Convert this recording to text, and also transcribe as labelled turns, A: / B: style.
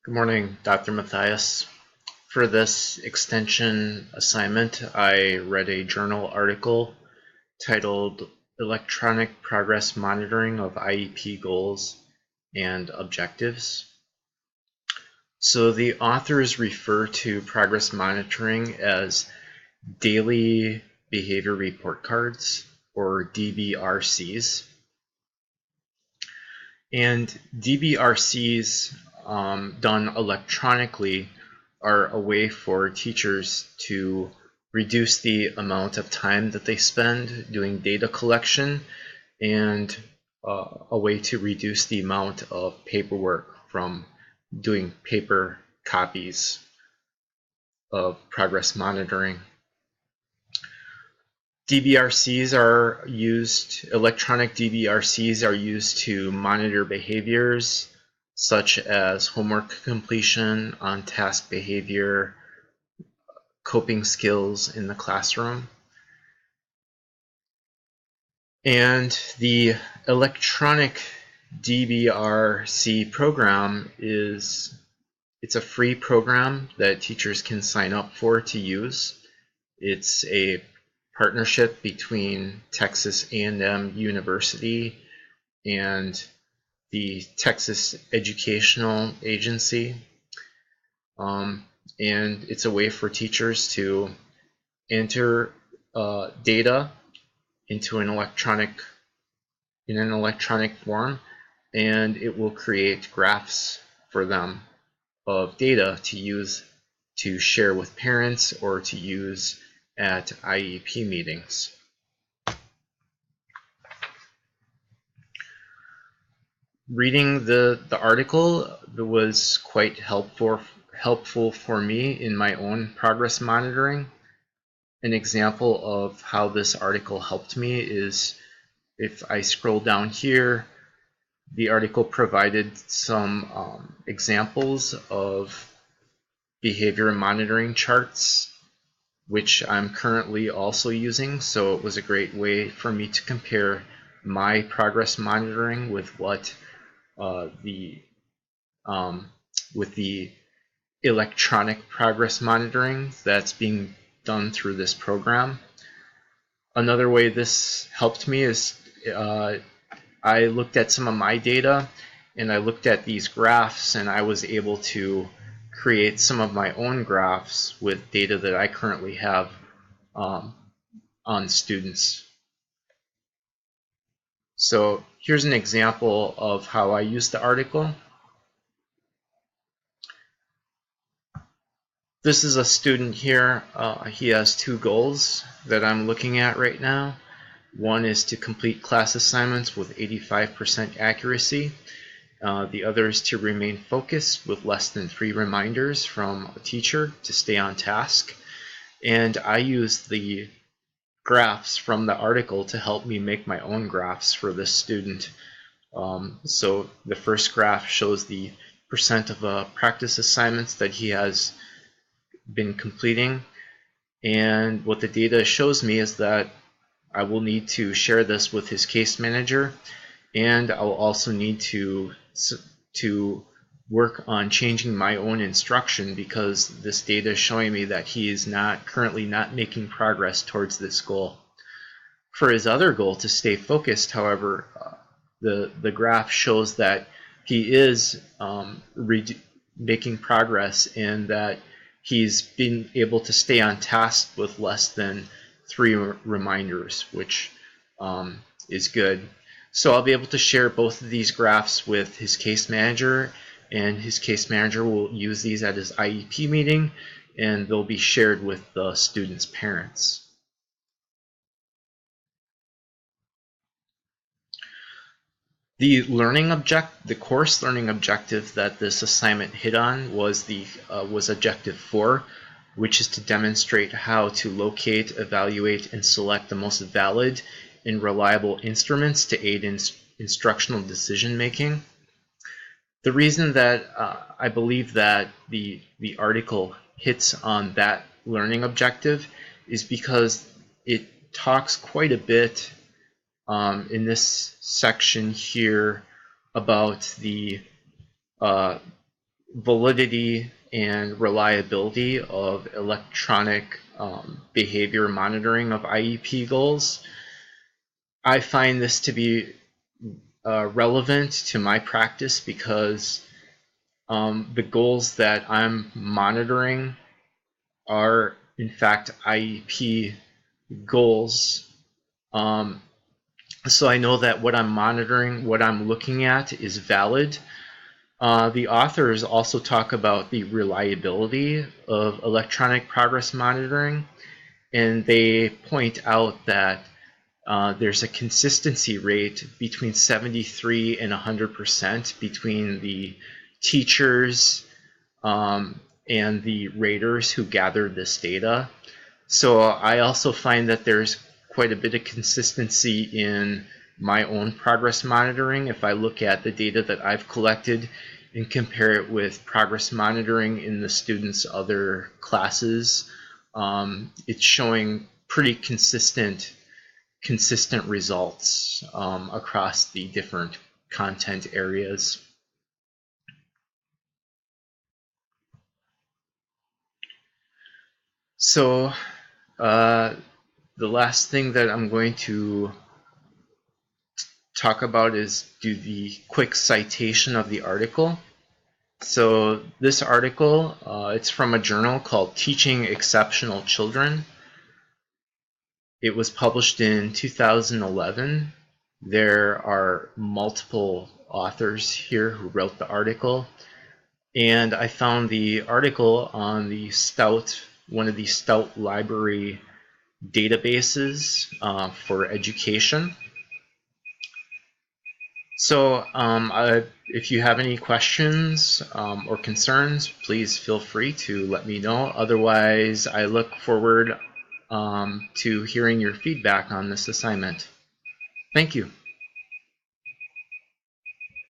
A: Good morning, Dr. Matthias. For this extension assignment, I read a journal article titled Electronic Progress Monitoring of IEP Goals and Objectives. So the authors refer to progress monitoring as daily behavior report cards, or DBRCs. And DBRCs done electronically are a way for teachers to reduce the amount of time that they spend doing data collection and a way to reduce the amount of paperwork from doing paper copies of progress monitoring. Electronic DBRCs are used to monitor behaviors such as homework completion, on-task behavior, coping skills in the classroom. And the electronic DBRC program it's a free program that teachers can sign up for to use. It's a partnership between Texas A&M University and the Texas Educational Agency. And it's a way for teachers to enter data into an electronic form, and it will create graphs for them of data to use to share with parents or to use at IEP meetings. Reading the article was quite helpful for me in my own progress monitoring. An example of how this article helped me is if I scroll down here, the article provided some examples of behavior monitoring charts, which I'm currently also using. So it was a great way for me to compare my progress monitoring with what with the electronic progress monitoring that's being done through this program. Another way this helped me is I looked at some of my data and I looked at these graphs, and I was able to create some of my own graphs with data that I currently have on students. So here's an example of how I used the article. This is a student here. He has two goals that I'm looking at right now. One is to complete class assignments with 85% accuracy. The other is to remain focused with less than 3 reminders from a teacher to stay on task. And I used the graphs from the article to help me make my own graphs for this student. So the first graph shows the percent of practice assignments that he has been completing, and what the data shows me is that I will need to share this with his case manager, and I will also need to work on changing my own instruction because this data is showing me that he is currently not making progress towards this goal. For his other goal, to stay focused, however, the graph shows that he is making progress and that he's been able to stay on task with less than 3 reminders, which is good. So I'll be able to share both of these graphs with his case manager, and his case manager will use these at his IEP meeting, and they'll be shared with the student's parents. The course learning objective that this assignment hit on was objective 4, which is to demonstrate how to locate, evaluate, and select the most valid and reliable instruments to aid in instructional decision making. The reason that I believe that the article hits on that learning objective is because it talks quite a bit in this section here about the validity and reliability of electronic behavior monitoring of IEP goals. I find this to be relevant to my practice because the goals that I'm monitoring are in fact IEP goals. So I know that what I'm monitoring, what I'm looking at is valid. The authors also talk about the reliability of electronic progress monitoring, and they point out that there's a consistency rate between 73 and 100% between the teachers and the raters who gathered this data. So I also find that there's quite a bit of consistency in my own progress monitoring. If I look at the data that I've collected and compare it with progress monitoring in the students' other classes, it's showing pretty consistent results across the different content areas. So the last thing that I'm going to talk about is do the quick citation of the article. So this article, it's from a journal called Teaching Exceptional Children. It was published in 2011. There are multiple authors here who wrote the article. And I found the article on the Stout, one of the Stout Library databases for education. So if you have any questions or concerns, please feel free to let me know. Otherwise, I look forward to hearing your feedback on this assignment. Thank you.